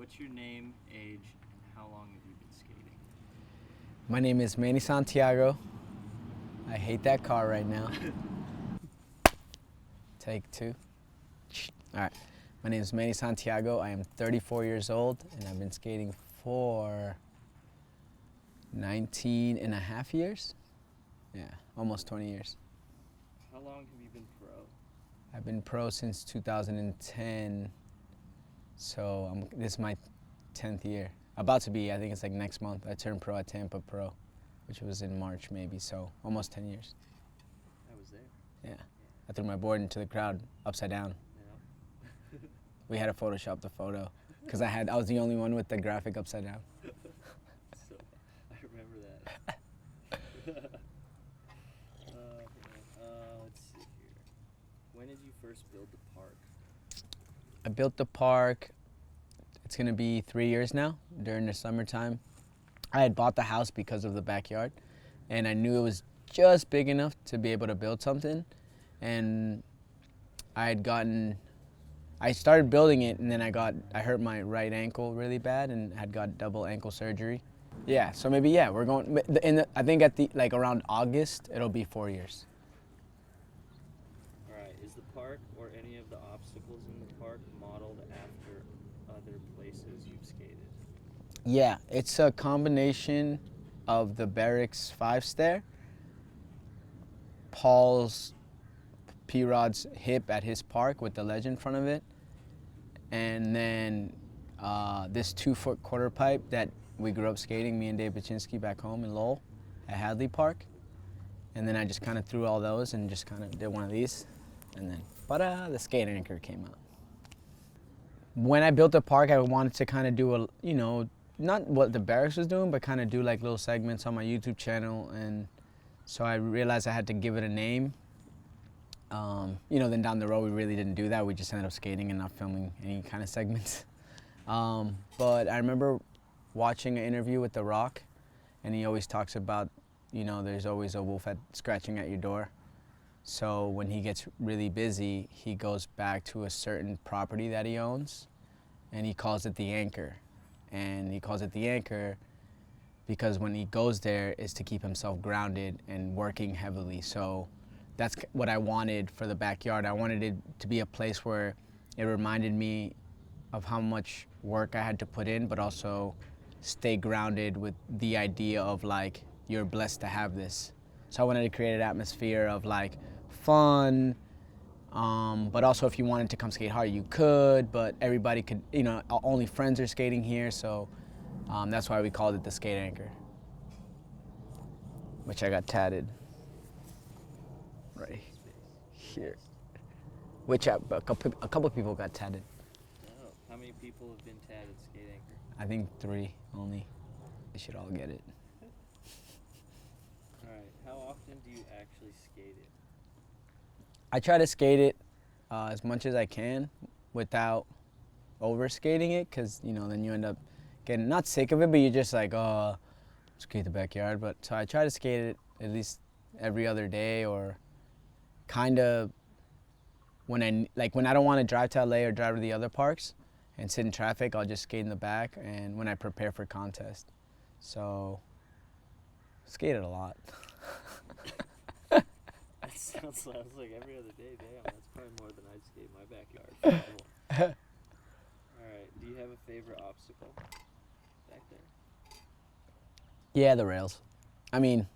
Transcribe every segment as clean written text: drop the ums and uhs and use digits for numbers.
What's your name, age, and how long have you been skating? My name is Manny Santiago. I hate that car right now. Take two. All right. My name is Manny Santiago. I am 34 years old, and I've been skating for 19 and a half years. Yeah, almost 20 years. How long have you been pro? I've been pro since 2010, so this is my 10th year. About to be, I think it's like next month. I turned pro at Tampa Pro, which was in March maybe, so almost 10 years. I was there. Yeah. I threw my board into the crowd upside down. Yeah. We had to Photoshop the photo because I was the only one with the graphic upside down. So, I remember that. Let's see here. When did you first build the park? I built the park, it's gonna be 3 years now, during the summertime. I had bought the house because of the backyard, and I knew it was just big enough to be able to build something. And I started building it, and then I hurt my right ankle really bad and had got double ankle surgery. Yeah, so maybe, yeah, we're going, I think around August, it'll be 4 years. All right, is the park or any of the obstacles in the park modeled after other places you've skated? Yeah, it's a combination of the Barracks 5-stair, Paul's P-Rod's hip at his park with the ledge in front of it, and then this 2-foot quarter pipe that we grew up skating, me and Dave Baczynski back home in Lowell at Hadley Park. And then I just kind of threw all those and just kind of did one of these, and then the skate anchor came out. When I built the park, I wanted to kind of do not what the Barracks was doing, but kind of do like little segments on my YouTube channel, and so I realized I had to give it a name. Then down the road we really didn't do that. We just ended up skating and not filming any kind of segments. But I remember watching an interview with The Rock, and he always talks about, there's always a wolf scratching at your door. So when he gets really busy, he goes back to a certain property that he owns, and he calls it the anchor. And he calls it the anchor because when he goes there is to keep himself grounded and working heavily. So that's what I wanted for the backyard. I wanted it to be a place where it reminded me of how much work I had to put in, but also stay grounded with the idea of like, you're blessed to have this. So I wanted to create an atmosphere of like fun, but also if you wanted to come skate hard, you could, but everybody could, only friends are skating here, so that's why we called it the skate anchor, which I got tatted right here, which a couple of people got tatted. Oh, how many people have been tatted skate anchor? I think 3 only. They should all get it. All right, how often do you actually skate it? I try to skate it as much as I can without over skating it, because then you end up getting not sick of it, but you're just like, oh, skate the backyard. But so I try to skate it at least every other day, or kind of when I don't want to drive to LA or drive to the other parks and sit in traffic, I'll just skate in the back, and when I prepare for contest. So skated a lot. That sounds like every other day. Damn, that's probably more than I'd skate in my backyard. All right, do you have a favorite obstacle back there? Yeah, the rails. I mean,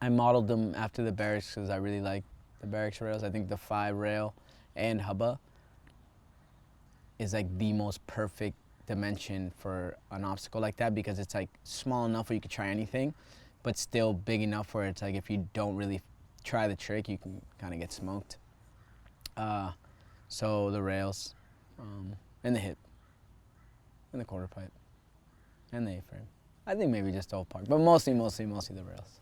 I modeled them after the Barracks because I really like the Barracks rails. I think the 5 rail and hubba is like the most perfect dimension for an obstacle like that, because it's like small enough where you could try anything, but still big enough where it's like if you don't really try the trick, you can kind of get smoked. So the rails, and the hip, and the quarter pipe, and the A-frame. I think maybe just the whole park, but mostly the rails.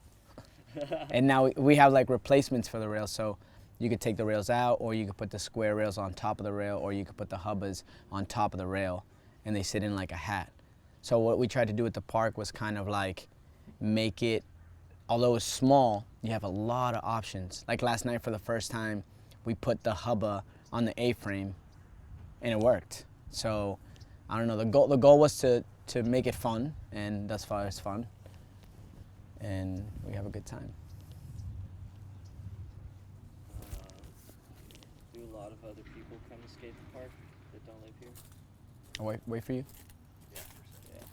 And now we have like replacements for the rails, so you could take the rails out, or you could put the square rails on top of the rail, or you could put the hubbas on top of the rail, and they sit in like a hat. So what we tried to do at the park was kind of like make it, although it's small, you have a lot of options. Like last night for the first time, we put the hubba on the A-frame, and it worked. So I don't know. The goal was to make it fun, and thus far it's fun, and we have a good time. Do a lot of other people come to skate the park that don't live here? I'll wait for you. Yeah, for sure. Yeah.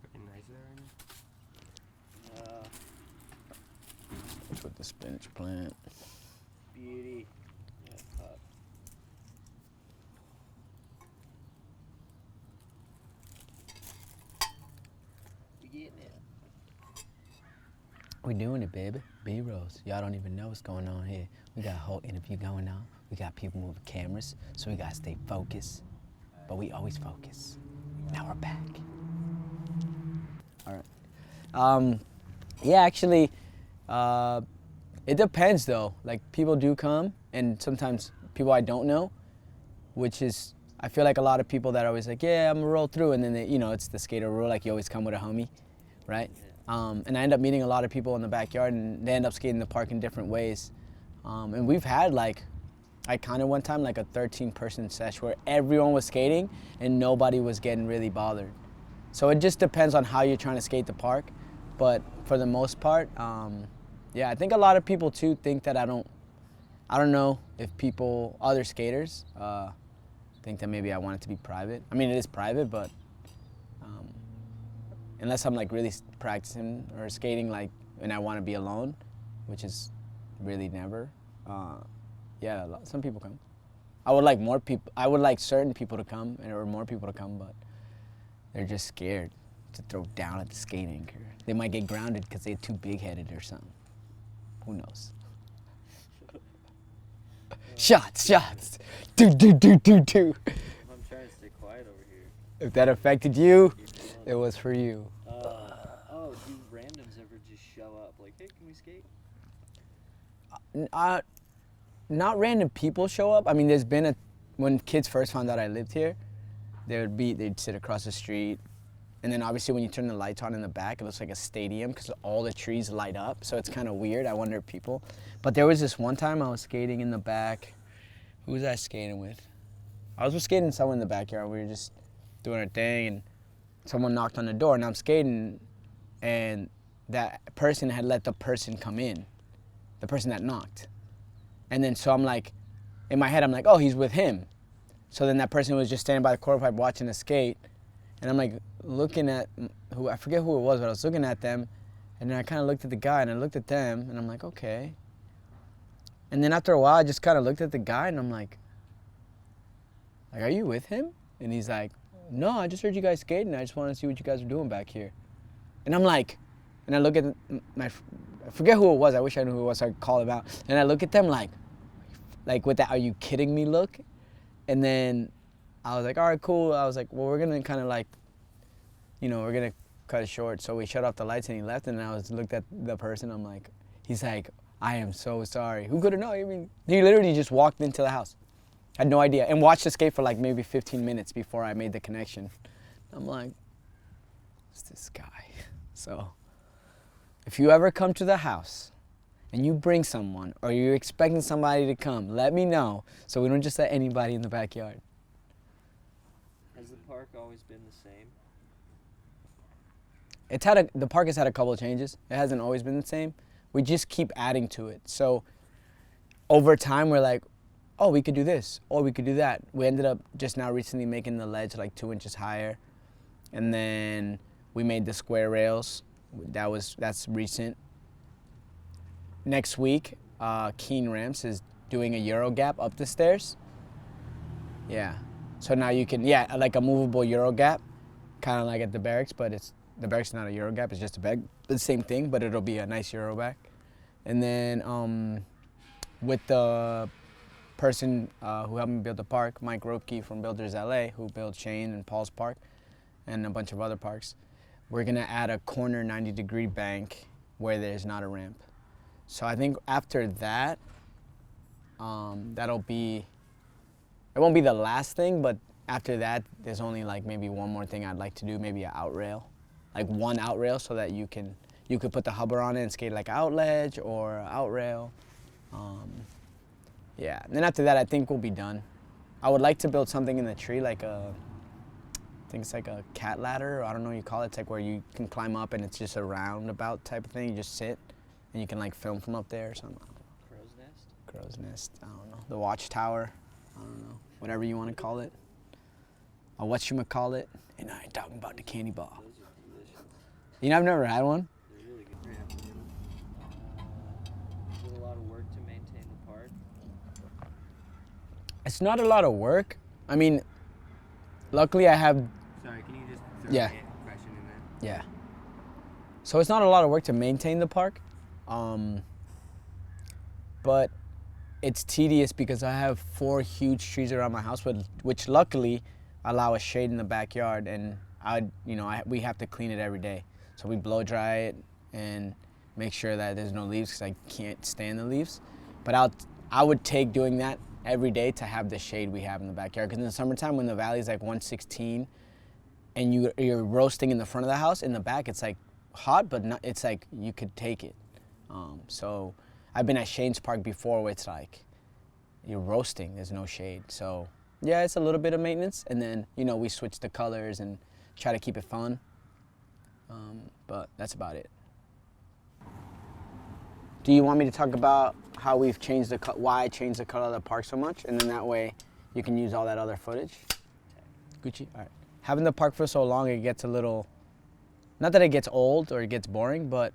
Pretty nice there. What's with the spinach plant? Beauty. Yeah, pup. You getting it? We doing it, baby. B-rolls. Y'all don't even know what's going on here. We got a whole interview going on. We got people moving cameras, so we gotta stay focused. But we always focus. Now we're back. All right. Yeah, actually, it depends though. Like people do come, and sometimes people I don't know, which is I feel like a lot of people that are always like, yeah, I'm gonna roll through, and then they, it's the skater rule, like you always come with a homie, right? And I end up meeting a lot of people in the backyard, and they end up skating the park in different ways. And we've had I kind of one time like a 13-person sesh where everyone was skating and nobody was getting really bothered. So it just depends on how you're trying to skate the park. But for the most part, yeah, I think a lot of people too think that I don't know if other skaters, think that maybe I want it to be private. I mean, it is private, but unless I'm like really practicing or skating and I want to be alone, which is really never, yeah, some people come. I would like more people. I would like certain people to come or more people to come, but they're just scared to throw down at the skate anchor. They might get grounded because they're too big-headed or something. Who knows? Shots. Do. I'm trying to stay quiet over here. If that affected you, it was for you. Oh, do randoms ever just show up? Like, hey, can we skate? Not random people show up. I mean, there's been when kids first found out I lived here, they'd sit across the street, and then obviously when you turn the lights on in the back, it looks like a stadium because all the trees light up. So it's kind of weird. I wonder if people. But there was this one time I was skating in the back. Who was I skating with? I was skating with someone in the backyard. We were just doing our thing, and someone knocked on the door, and I'm skating, and that person had let the person come in, the person that knocked. And then so I'm like, in my head, I'm like, oh, he's with him. So then that person was just standing by the quarter pipe watching us skate, and I'm like looking at I forget who it was, but I was looking at them, and then I kind of looked at the guy, and I looked at them, and I'm like, okay. And then after a while, I just kind of looked at the guy, and I'm like, are you with him? And he's like, no, I just heard you guys skating. I just wanted to see what you guys were doing back here. And I'm like, and I look at I forget who it was. I wish I knew who it was so I could call him out. And I look at them like with that, are you kidding me look? And then I was like, all right, cool. I was like, well, we're going to kind of we're going to cut it short. So we shut off the lights and he left, and I looked at the person. I'm like, he's like, I am so sorry. Who could have known? I mean, he literally just walked into the house. Had no idea. And watched the skate for like maybe 15 minutes before I made the connection. I'm like, what's this guy? So if you ever come to the house and you bring someone or you're expecting somebody to come, let me know so we don't just let anybody in the backyard. Has the park always been the same? The park has had a couple of changes. It hasn't always been the same. We just keep adding to it. So over time, we're like, oh, we could do this, or we could do that. We ended up just now recently making the ledge like 2 inches higher. And then we made the square rails. That's recent. Next week, Keen Ramps is doing a Euro gap up the stairs. Yeah. So now you can, like a movable Euro gap, kind of like at the barracks, but the barracks is not a Euro gap, it's just a bag. The same thing, but it'll be a nice Euro back. And then with the person who helped me build the park, Mike Ropke from Builders LA, who built Shane and Paul's Park and a bunch of other parks, we're gonna add a corner 90-degree bank where there's not a ramp. So I think after that, it won't be the last thing, but after that, there's only like maybe one more thing I'd like to do, maybe an out rail. Like one out rail so that you could put the hubber on it and skate like out ledge or out rail. Yeah, and then after that, I think we'll be done. I would like to build something in the tree, like I think it's like a cat ladder, or I don't know what you call it. It's like where you can climb up and it's just a roundabout type of thing. You just sit and you can like film from up there or something. Crow's nest? Crow's nest, I don't know. The watchtower, I don't know. Whatever you want to call it. Or whatchamacallit. And I ain't talking about the candy bar. Those are delicious. You know, I've never had one. They're really good. Is it a lot of work to maintain the park? It's not a lot of work. I mean, luckily I have, Sorry, can you just throw Yeah. a question in there? yeah. So it's not a lot of work to maintain the park. But it's tedious because I have 4 huge trees around my house, which luckily allow a shade in the backyard, and we have to clean it every day. So we blow dry it and make sure that there's no leaves because I can't stand the leaves. But I would take doing that every day to have the shade we have in the backyard. Because in the summertime, when the valley is like 116 and you're roasting in the front of the house, in the back it's like hot, but not, it's like you could take it. So I've been at Shane's Park before where it's like you're roasting, there's no shade. So yeah, it's a little bit of maintenance, and then we switch the colors and try to keep it fun. But that's about it. Do you want me to talk about how we've changed why I changed the color of the park so much, and then that way you can use all that other footage? Gucci. All right. Having the park for so long, it gets a little, not that it gets old or it gets boring, but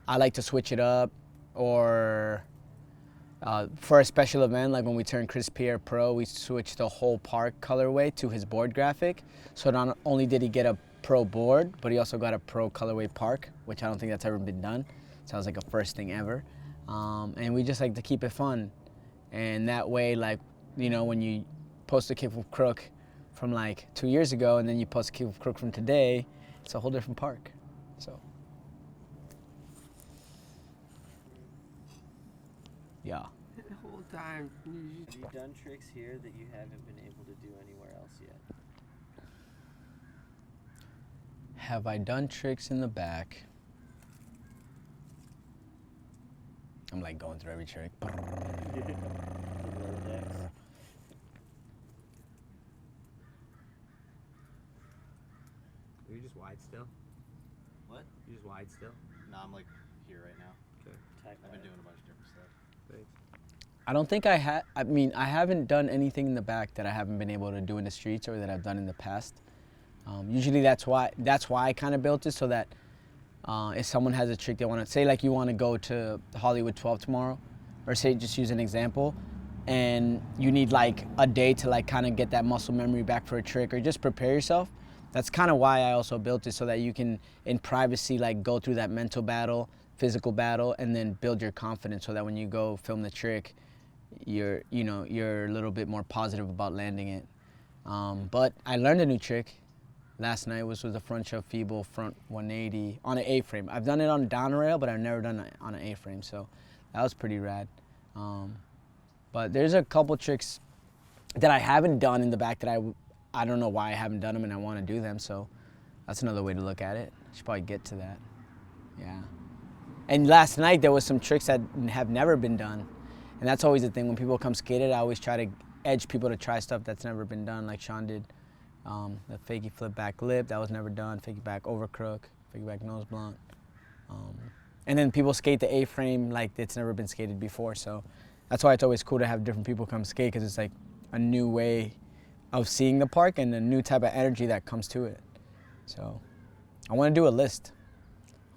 I like to switch it up, or for a special event, like when we turned Chris Pierre pro, we switched the whole park colorway to his board graphic. So not only did he get a pro board, but he also got a pro colorway park, which I don't think that's ever been done. Sounds like a first thing ever. And we just like to keep it fun. And that way, like, when you post a Kick with Crook from like 2 years ago, and then you post a Kick with Crook from today, it's a whole different park. So, yeah. The whole time. Have you done tricks here that you haven't been able to do anywhere else yet? Have I done tricks in the back? I'm like going through every trick. Are you just wide still? What? You just wide still? No, I'm like here right now. Okay. I've been doing a bunch of different stuff. Thanks. I don't think I haven't done anything in the back that I haven't been able to do in the streets or that I've done in the past. Usually that's why I kind of built it, so that if someone has a trick they want to, say like you want to go to Hollywood 12 tomorrow, or say, just use an example, and you need like a day to like kind of get that muscle memory back for a trick, or just prepare yourself. That's kind of why I also built it, so that you can in privacy like go through that mental battle, physical battle, and then build your confidence, so that when you go film the trick, you're a little bit more positive about landing it. But I learned a new trick last night, which was a front shove feeble front 180 on an A-frame. I've done it on a down rail, but I've never done it on an A-frame, so that was pretty rad. But there's a couple tricks that I haven't done in the back that I don't know why I haven't done them, and I want to do them, so that's another way to look at it. I should probably get to that. Yeah. And last night there was some tricks that have never been done, and that's always the thing. When people come skate it, I always try to edge people to try stuff that's never been done, like Sean did. The fakie flip back lip, that was never done. Fakie back over crook, fakie back nose blunt. And then people skate the A-frame like it's never been skated before, so that's why it's always cool to have different people come skate, because it's like a new way of seeing the park and a new type of energy that comes to it. So I want to do a list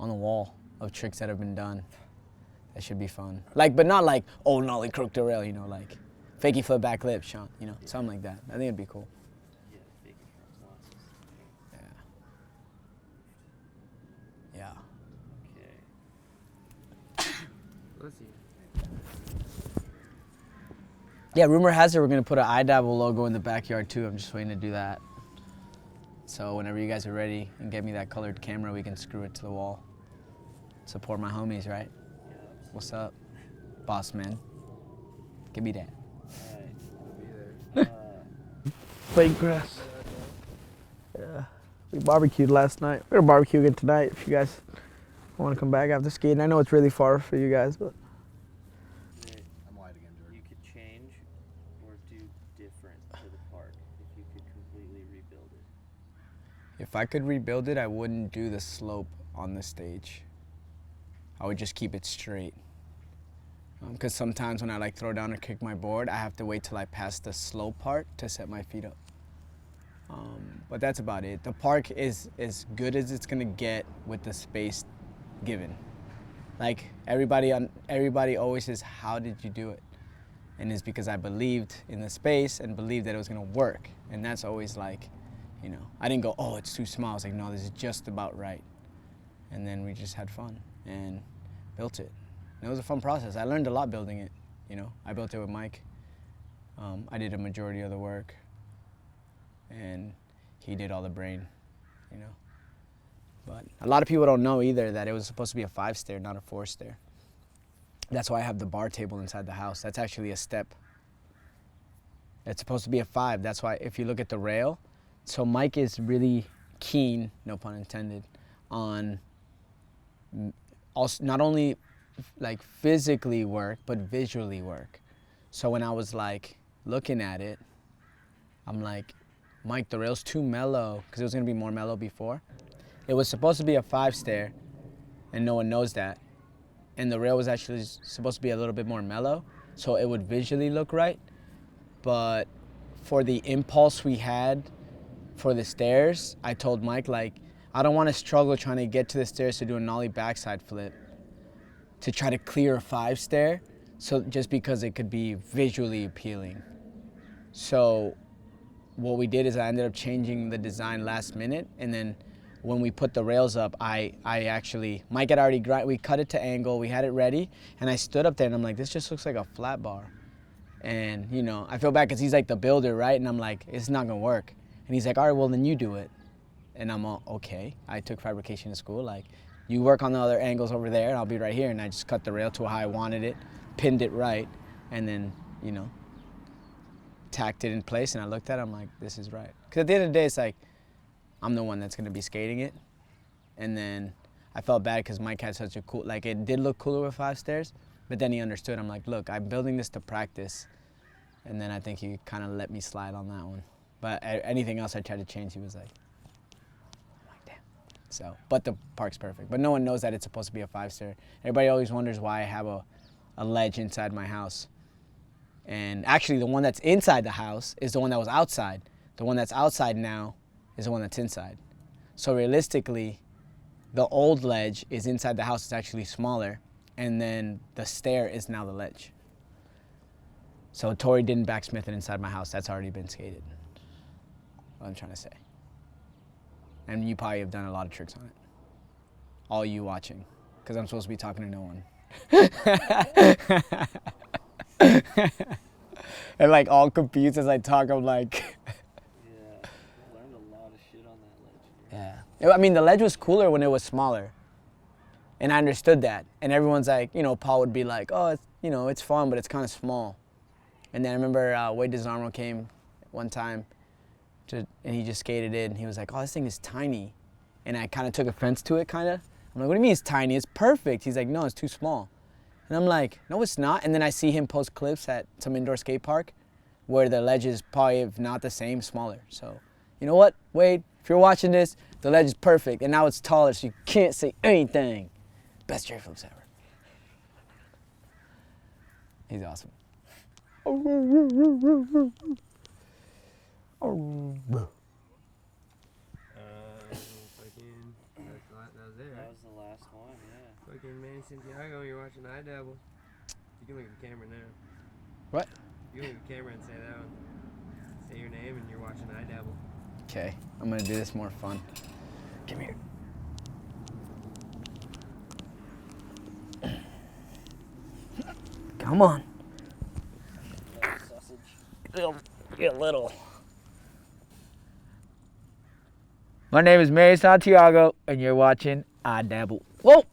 on the wall of tricks that have been done. That should be fun. Like, but not like, oh, nollie crook derail, like fakie flip back lip, Sean, something like that. I think it'd be cool. Yeah, fakie front losses. Yeah. Okay. Let's see. Yeah, rumor has it we're gonna put an Dabble logo in the backyard too. I'm just waiting to do that. So whenever you guys are ready and get me that colored camera, we can screw it to the wall. Support my homies, right? Yeah, What's up, boss man? Give me that. alright. Fake grass. Yeah. We barbecued last night. We're gonna barbecue again tonight if you guys want to come back after skating. I know it's really far for you guys, but Yeah, If I could rebuild it, I wouldn't do the slope on the stage. I would just keep it straight. Because sometimes when I like throw down or kick my board, I have to wait till I pass the slope part to set my feet up. But that's about it. The park is as good as it's gonna get with the space given. Like everybody always says, how did you do it? And it's because I believed in the space and believed that it was gonna work. And that's always like, you know, I didn't go, oh, it's too small. I was like, no, this is just about right. And then we just had fun and built it. And it was a fun process. I learned a lot building it, you know. I built it with Mike. I did a majority of the work. And he did all the brain, you know. But a lot of people don't know either that it was supposed to be a 5-stair, not a 4-stair. That's why I have the bar table inside the house. That's actually a step. It's supposed to be a 5. That's why if you look at the rail, so Mike is really keen, no pun intended, on also not only like physically work, but visually work. So when I was like looking at it, I'm like, Mike, the rail's too mellow, because it was gonna be more mellow before. It was supposed to be a 5-stair, and no one knows that. And the rail was actually supposed to be a little bit more mellow, so it would visually look right. But for the impulse we had for the stairs, I told Mike, like, I don't want to struggle trying to get to the stairs to do a nollie backside flip to try to clear a 5-stair, so just because it could be visually appealing. So what we did is I ended up changing the design last minute, and then when we put the rails up, I actually, Mike had already, we cut it to angle, we had it ready, and I stood up there and I'm like, this just looks like a flat bar. And, you know, I feel bad because he's like the builder, right? And I'm like, it's not gonna work. And he's like, all right, well then you do it. And I'm all, okay. I took fabrication in school, like, you work on the other angles over there and I'll be right here. And I just cut the rail to how I wanted it, pinned it right, and then, you know, tacked it in place. And I looked at it, I'm like, this is right. Because at the end of the day, it's like, I'm the one that's gonna be skating it. And then I felt bad because Mike had such a cool, like it did look cooler with 5 stairs, but then he understood. I'm like, look, I'm building this to practice. And then I think he kind of let me slide on that one. But anything else I tried to change, he was like, damn. So, but the park's perfect. But no one knows that it's supposed to be a 5-stair. Everybody always wonders why I have a ledge inside my house. And actually the one that's inside the house is the one that was outside. The one that's outside now is the one that's inside. So realistically, the old ledge is inside the house. It's actually smaller. And then the stair is now the ledge. So Tori didn't backsmith it inside my house. That's already been skated. What I'm trying to say. And you probably have done a lot of tricks on it. All you watching. Because I'm supposed to be talking to no one. And like all confused as I talk, I'm like... Yeah, I learned a lot of shit on that ledge. Yeah. I mean, the ledge was cooler when it was smaller. And I understood that. And everyone's like, you know, Paul would be like, oh, it's, you know, it's fun, but it's kind of small. And then I remember Wade DeZarmo came one time, and he just skated it, and he was like, oh, this thing is tiny. And I kind of took offense to it, kind of. I'm like, what do you mean it's tiny? It's perfect. He's like, no, it's too small. And I'm like, no, it's not. And then I see him post clips at some indoor skate park where the ledge is probably, if not the same, smaller. So, you know what, Wade? If you're watching this, the ledge is perfect, and now it's taller, so you can't say anything. Best jerry flips ever. He's awesome. That was it, That right? was the last one, yeah. Fucking Manny Santiago, you're watching Dabble. You can look at the camera now. What? You can look at the camera and say that one. Say your name and you're watching Dabble. Okay, I'm gonna do this more fun. Come here. Come on. Sausage. Get a little. My name is Manny Santiago, and you're watching I Dabble. Whoa!